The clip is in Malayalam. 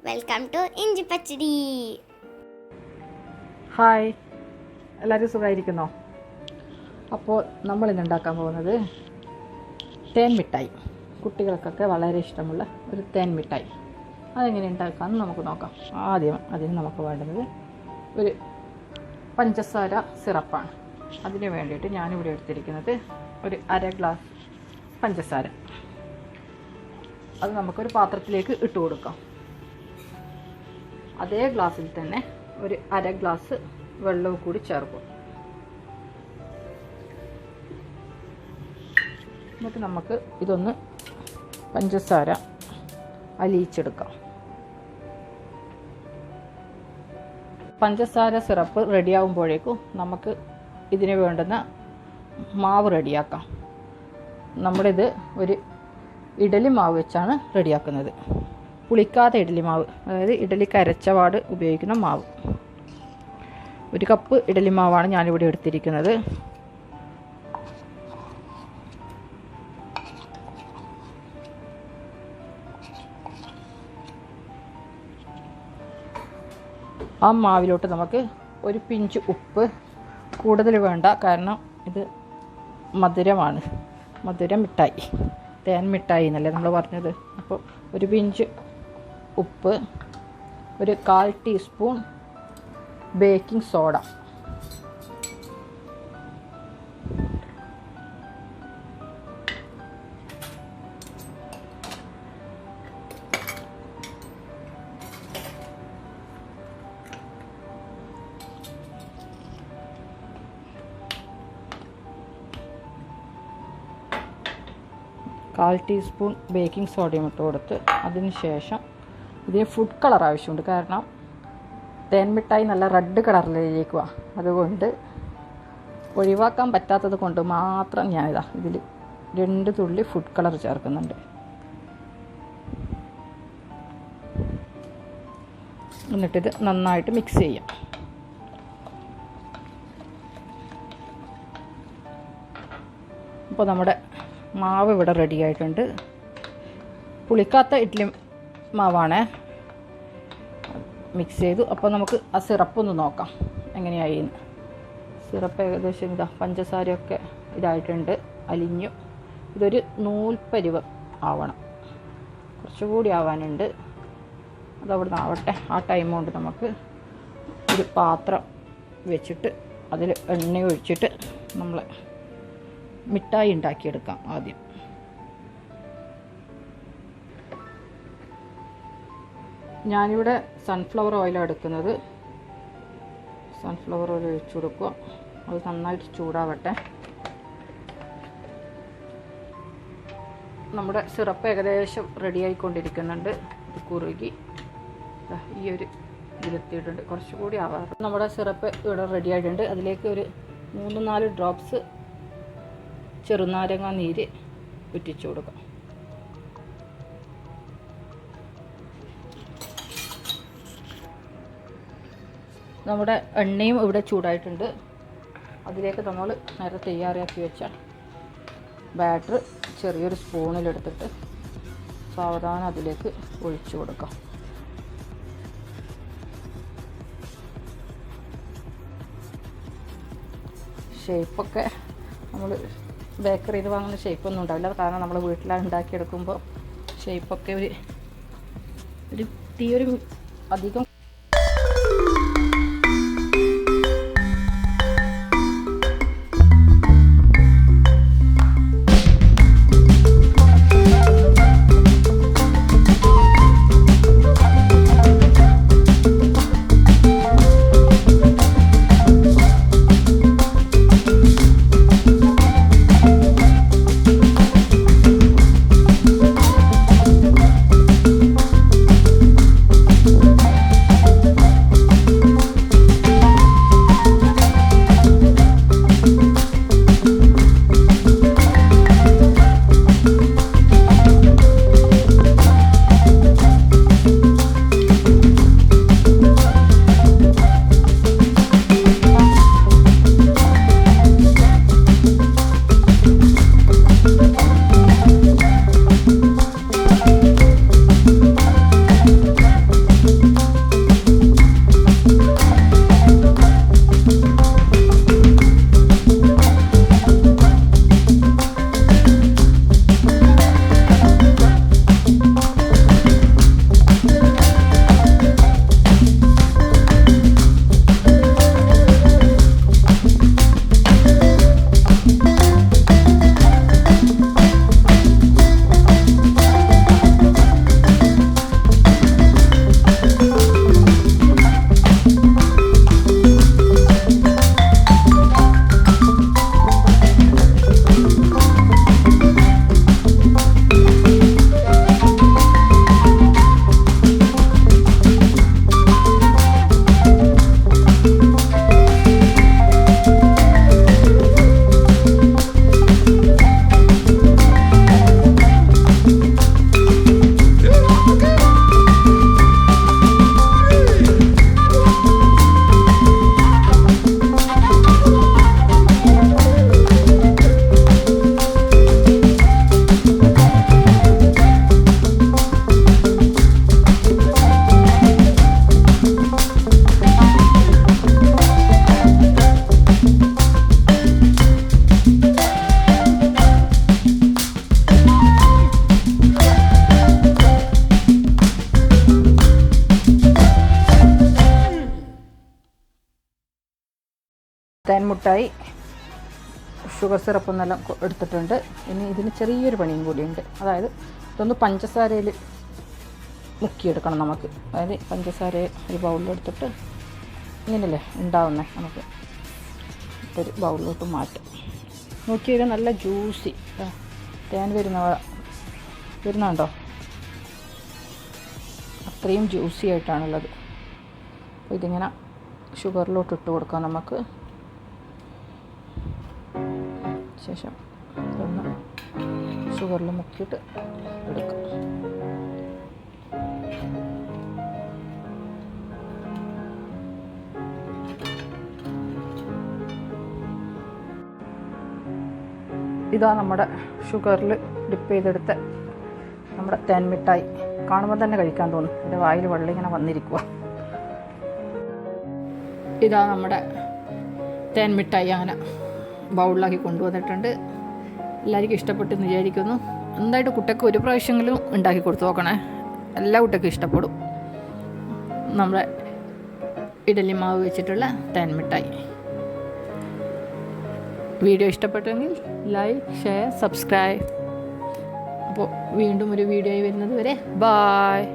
വെൽക്കം ടു ഇഞ്ചി പച്ചടി. ഹായ്, എല്ലാവരും സുഖമായിരിക്കുന്നോ? അപ്പോൾ നമ്മളിന്ന് ഉണ്ടാക്കാൻ പോകുന്നത് തേൻ മിഠായി. കുട്ടികൾക്കൊക്കെ വളരെ ഇഷ്ടമുള്ള ഒരു തേൻ മിഠായി. അതെങ്ങനെ ഉണ്ടാക്കാമെന്ന് നമുക്ക് നോക്കാം. ആദ്യം അതിന് നമുക്ക് വേണ്ടുന്നത് ഒരു പഞ്ചസാര സിറപ്പാണ്. അതിന് വേണ്ടിയിട്ട് ഞാനിവിടെ എടുത്തിരിക്കുന്നത് ഒരു അര ഗ്ലാസ് പഞ്ചസാര. അത് നമുക്കൊരു പാത്രത്തിലേക്ക് ഇട്ട് കൊടുക്കാം. അതേ ഗ്ലാസ്സിൽ തന്നെ ഒരു അര ഗ്ലാസ് വെള്ളവും കൂടി ചേർക്കും. എന്നിട്ട് നമുക്ക് ഇതൊന്ന് പഞ്ചസാര അലിയിച്ചെടുക്കാം. പഞ്ചസാര സിറപ്പ് റെഡിയാകുമ്പോഴേക്കും നമുക്ക് ഇതിന് വേണ്ടുന്ന മാവ് റെഡിയാക്കാം. നമ്മളിത് ഒരു ഇഡലി മാവ് വെച്ചാണ് റെഡിയാക്കുന്നത്. പുളിക്കാത്ത ഇഡലി മാവ്, അതായത് ഇഡലിക്ക് അരച്ച പാട് ഉപയോഗിക്കുന്ന മാവ്. ഒരു കപ്പ് ഇഡലി മാവാണ് ഞാനിവിടെ എടുത്തിരിക്കുന്നത്. ആ മാവിലോട്ട് നമുക്ക് ഒരു പിഞ്ച് ഉപ്പ്, കൂടുതൽ വേണ്ട, കാരണം ഇത് മധുരമാണ്. മധുര മിഠായി, തേൻ മിഠായി എന്നല്ലേ നമ്മൾ പറഞ്ഞത്. അപ്പോൾ ഒരു പിഞ്ച് ഉപ്പ്, ഒരു 1/4 ടീസ്പൂൺ ബേക്കിംഗ് സോഡ, കാൽ ടീസ്പൂൺ ബേക്കിംഗ് സോഡയും ഇട്ട് കൊടുത്ത് അതിന് ശേഷം ഇതിന് ഫുഡ് കളർ ആവശ്യമുണ്ട്. കാരണം തേൻ മിഠായി നല്ല റെഡ് കളറിലേക്കുക. അതുകൊണ്ട് ഒഴിവാക്കാൻ പറ്റാത്തത് കൊണ്ട് മാത്രം ഞാനിതാ ഇതിൽ 2 തുള്ളി ഫുഡ് കളർ ചേർക്കുന്നുണ്ട്. എന്നിട്ടിത് നന്നായിട്ട് മിക്സ് ചെയ്യാം. അപ്പോൾ നമ്മുടെ മാവ് ഇവിടെ റെഡി ആയിട്ടുണ്ട്. പുളിക്കാത്ത ഇഡ്ഡലി മാവാണ്. മിക്സ് ചെയ്തു. അപ്പോൾ നമുക്ക് ആ സിറപ്പൊന്ന് നോക്കാം എങ്ങനെയായിന്ന്. സിറപ്പ് ഏകദേശം ഇതാ പഞ്ചസാരയൊക്കെ ഇതായിട്ടുണ്ട്, അലിഞ്ഞു. ഇതൊരു നൂൽപ്പരുവ് ആവണം, കുറച്ചുകൂടി ആവാനുണ്ട്. അതവിടെ നിന്ന് ആവട്ടെ. ആ ടൈം കൊണ്ട് നമുക്ക് ഒരു പാത്രം വെച്ചിട്ട് അതിൽ എണ്ണ ഒഴിച്ചിട്ട് നമ്മൾ മിഠായി ഉണ്ടാക്കിയെടുക്കാം. ആദ്യം ഞാനിവിടെ സൺഫ്ലവർ ഓയിലാണ് എടുക്കുന്നത്. സൺഫ്ലവർ ഓയിൽ ഒഴിച്ചു കൊടുക്കുക. അത് നന്നായിട്ട് ചൂടാവട്ടെ. നമ്മുടെ സിറപ്പ് ഏകദേശം റെഡി ആയിക്കൊണ്ടിരിക്കുന്നുണ്ട്. ഇത് കുറുകി ഈ ഒരു ഇതിലെത്തിയിട്ടുണ്ട്. കുറച്ചുകൂടി ആവാറ്. നമ്മുടെ സിറപ്പ് ഇവിടെ റെഡി ആയിട്ടുണ്ട്. അതിലേക്ക് ഒരു 3-4 ഡ്രോപ്സ് ചെറുനാരങ്ങ നീര് ഉറ്റിച്ചു കൊടുക്കാം. നമ്മുടെ എണ്ണയും ഇവിടെ ചൂടായിട്ടുണ്ട്. അതിലേക്ക് നമ്മൾ നേരെ തയ്യാറാക്കി വെച്ച ബാറ്റർ ചെറിയൊരു സ്പൂണിലെടുത്തിട്ട് സാവധാനം അതിലേക്ക് ഒഴിച്ചു കൊടുക്കാം. ഷേപ്പൊക്കെ നമ്മൾ ബേക്കറിയിൽ നിന്ന് വാങ്ങുന്ന ഷേപ്പൊന്നും ഉണ്ടാവില്ല. കാരണം നമ്മൾ വീട്ടിലാണ് ഉണ്ടാക്കിയെടുക്കുമ്പോൾ ഷേപ്പൊക്കെ ഒരു തീയൊരു അധികം തേൻ മിഠായി ഷുഗർ സിറപ്പൊന്നെല്ലാം എടുത്തിട്ടുണ്ട്. ഇനി ഇതിന് ചെറിയൊരു പണിയും കൂടിയുണ്ട്. അതായത് ഇതൊന്ന് പഞ്ചസാരയിൽ മുക്കിയെടുക്കണം നമുക്ക്. അതായത് പഞ്ചസാര ഒരു ബൗളിലെടുത്തിട്ട് ഇങ്ങനെയല്ലേ ഉണ്ടാവുന്നത്, നമുക്ക് ഒരു ബൗളിലോട്ട് മാറ്റും. നോക്കിയത് നല്ല ജ്യൂസി തേൻ വരുന്നുണ്ടോ, അത്രയും ജ്യൂസി ആയിട്ടാണുള്ളത്. അപ്പോൾ ഇതിങ്ങനെ ഷുഗറിലോട്ട് ഇട്ട് കൊടുക്കാം നമുക്ക്. ശേഷം ഇതൊന്ന് ഷുഗറിൽ മുക്കിയിട്ട് എടുക്കാം. ഇതാ നമ്മുടെ ഷുഗറിൽ ഡിപ്പ് ചെയ്തെടുത്ത നമ്മുടെ തേൻ മിഠായി. കാണുമ്പോൾ തന്നെ കഴിക്കാൻ തോന്നും. എൻ്റെ വായിൽ വെള്ളം ഇങ്ങനെ വന്നിരിക്കുക. ഇതാ നമ്മുടെ തേൻ മിഠായി അങ്ങനെ ബൗളിലാക്കി കൊണ്ടുവന്നിട്ടുണ്ട്. എല്ലാവർക്കും ഇഷ്ടപ്പെട്ടെന്ന് വിചാരിക്കുന്നു. എന്തായിട്ട് കുട്ടിക്ക് ഒരു പ്രാവശ്യമെങ്കിലും ഉണ്ടാക്കി കൊടുത്തു നോക്കണേ, എല്ലാ കുട്ടിക്കും ഇഷ്ടപ്പെടും. നമ്മുടെ ഇഡലി മാവ് വെച്ചിട്ടുള്ള തേൻ മിഠായി. വീഡിയോ ഇഷ്ടപ്പെട്ടെങ്കിൽ ലൈക്ക്, ഷെയർ, സബ്സ്ക്രൈബ്. അപ്പോൾ വീണ്ടും ഒരു വീഡിയോ ആയി വരുന്നത് വരെ ബായ്.